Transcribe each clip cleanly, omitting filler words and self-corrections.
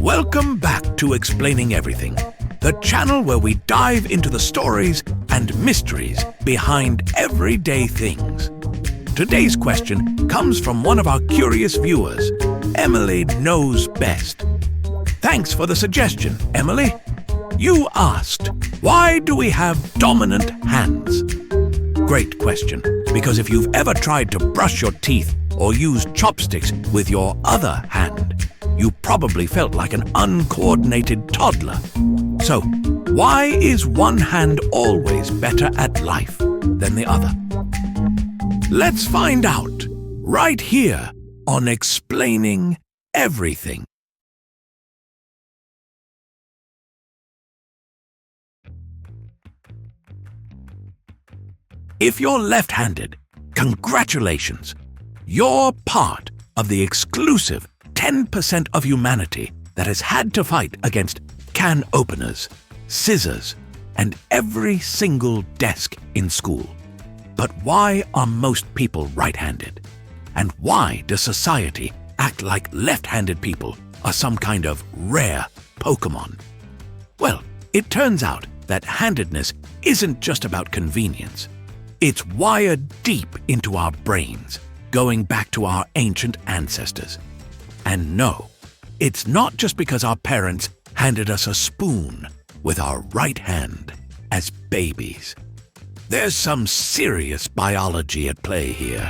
Welcome back to Explaining Everything, the channel where we dive into the stories and mysteries behind everyday things. Today's question comes from one of our curious viewers, Emily Knows Best. Thanks for the suggestion, Emily. You asked, why do we have dominant hands? Great question, because if you've ever tried to brush your teeth or use chopsticks with your other hand, you probably felt like an uncoordinated toddler. So, why is one hand always better at life than the other? Let's find out right here on Explaining Everything. If you're left-handed, congratulations! You're part of the exclusive 10% of humanity that has had to fight against can openers, scissors, and every single desk in school. But why are most people right-handed? And why does society act like left-handed people are some kind of rare Pokemon? Well, it turns out that handedness isn't just about convenience. It's wired deep into our brains, going back to our ancient ancestors. And no, it's not just because our parents handed us a spoon with our right hand as babies. There's some serious biology at play here.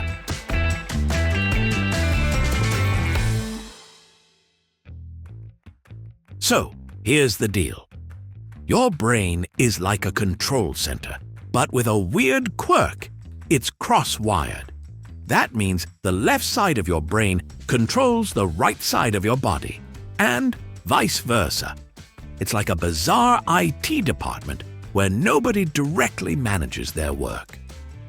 So, here's the deal. Your brain is like a control center, but with a weird quirk. It's cross-wired. That means the left side of your brain controls the right side of your body, and vice versa. It's like a bizarre IT department where nobody directly manages their work.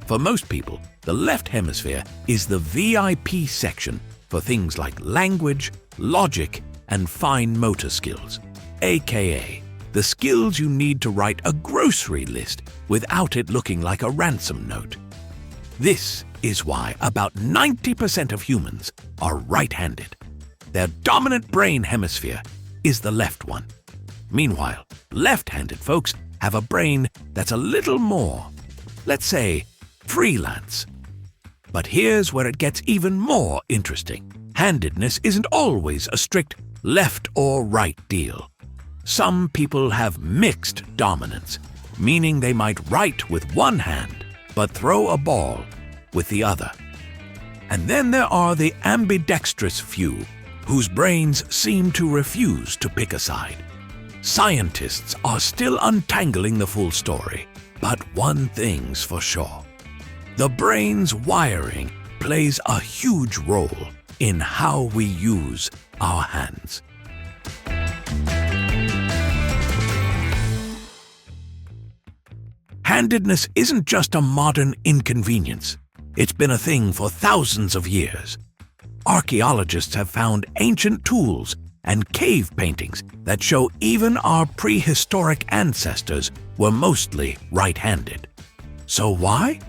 For most people, the left hemisphere is the VIP section for things like language, logic, and fine motor skills, aka the skills you need to write a grocery list without it looking like a ransom note. This is why about 90% of humans are right-handed. Their dominant brain hemisphere is the left one. Meanwhile, left-handed folks have a brain that's a little more, let's say, freelance. But here's where it gets even more interesting. Handedness isn't always a strict left or right deal. Some people have mixed dominance, meaning they might write with one hand, but throw a ball with the other. And then there are the ambidextrous few, whose brains seem to refuse to pick a side. Scientists are still untangling the full story, but one thing's for sure. The brain's wiring plays a huge role in how we use our hands. Handedness isn't just a modern inconvenience. It's been a thing for thousands of years. Archaeologists have found ancient tools and cave paintings that show even our prehistoric ancestors were mostly right-handed. So why?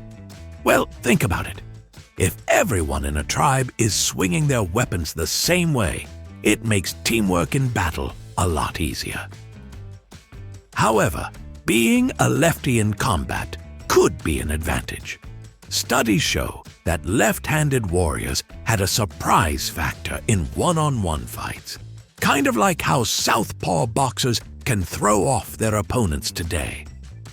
Well, think about it. If everyone in a tribe is swinging their weapons the same way, it makes teamwork in battle a lot easier. However, being a lefty in combat could be an advantage. Studies show that left-handed warriors had a surprise factor in one-on-one fights, kind of like how southpaw boxers can throw off their opponents today.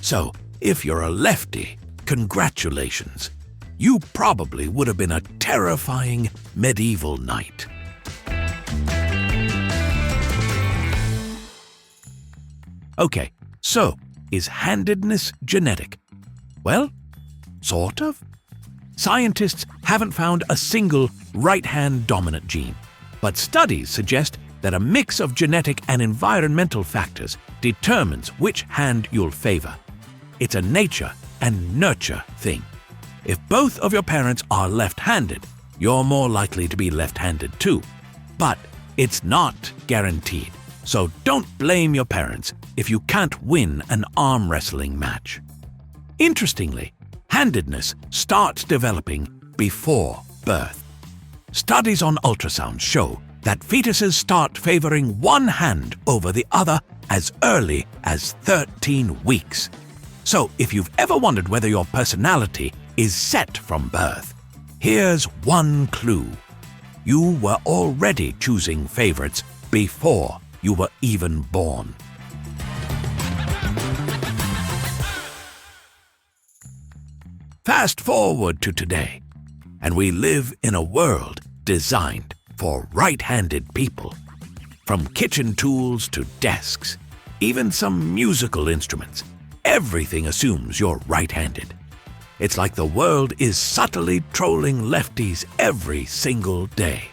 So, if you're a lefty, congratulations. You probably would have been a terrifying medieval knight. Okay, so is handedness genetic? Well, sort of. Scientists haven't found a single right-hand dominant gene, but studies suggest that a mix of genetic and environmental factors determines which hand you'll favor. It's a nature and nurture thing. If both of your parents are left-handed, you're more likely to be left-handed too. But it's not guaranteed, so don't blame your parents if you can't win an arm wrestling match. Interestingly, handedness starts developing before birth. Studies on ultrasound show that fetuses start favoring one hand over the other as early as 13 weeks. So if you've ever wondered whether your personality is set from birth, here's one clue. You were already choosing favorites before you were even born. Fast forward to today, and we live in a world designed for right-handed people. From kitchen tools to desks, even some musical instruments, everything assumes you're right-handed. It's like the world is subtly trolling lefties every single day.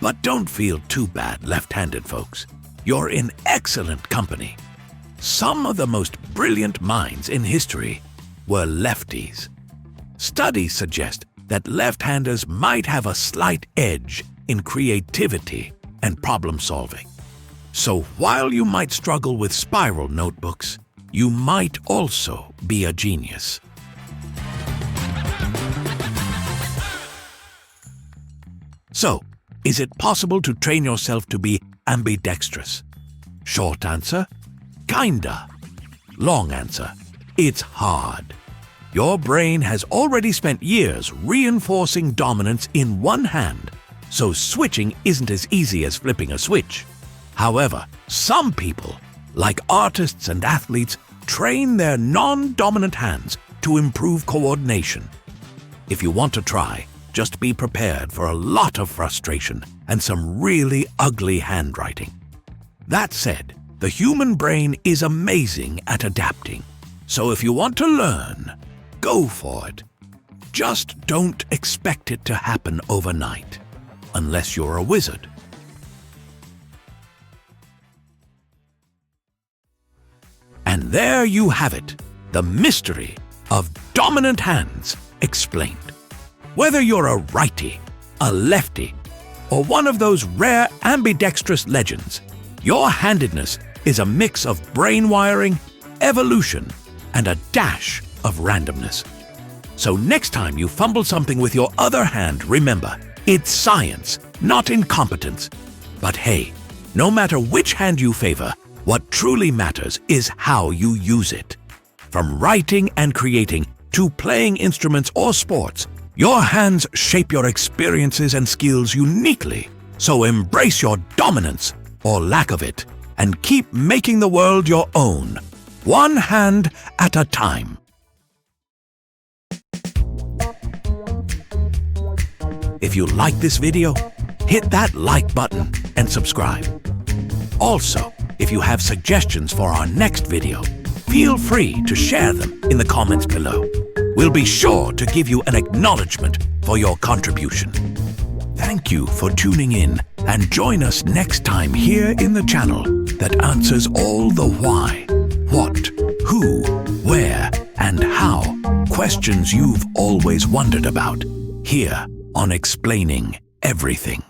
But don't feel too bad, left-handed folks. You're in excellent company. Some of the most brilliant minds in history were lefties. Studies suggest that left-handers might have a slight edge in creativity and problem-solving. So while you might struggle with spiral notebooks, you might also be a genius. So, is it possible to train yourself to be ambidextrous? Short answer, kinda. Long answer, it's hard. Your brain has already spent years reinforcing dominance in one hand, so switching isn't as easy as flipping a switch. However, some people, like artists and athletes, train their non-dominant hands to improve coordination. If you want to try, just be prepared for a lot of frustration and some really ugly handwriting. That said, the human brain is amazing at adapting. So if you want to learn, go for it. Just don't expect it to happen overnight, unless you're a wizard. And there you have it, the mystery of dominant hands explained. Whether you're a righty, a lefty, or one of those rare ambidextrous legends, your handedness is a mix of brain wiring, evolution, and a dash of randomness. So next time you fumble something with your other hand, remember, it's science, not incompetence. But hey, no matter which hand you favor, what truly matters is how you use it. From writing and creating to playing instruments or sports, your hands shape your experiences and skills uniquely. So embrace your dominance, or lack of it, and keep making the world your own, one hand at a time. If you like this video, hit that like button and subscribe. Also, if you have suggestions for our next video, feel free to share them in the comments below. We'll be sure to give you an acknowledgement for your contribution. Thank you for tuning in, and join us next time here in the channel that answers all the why, what, who, where, and how questions you've always wondered about, here on Explaining Everything.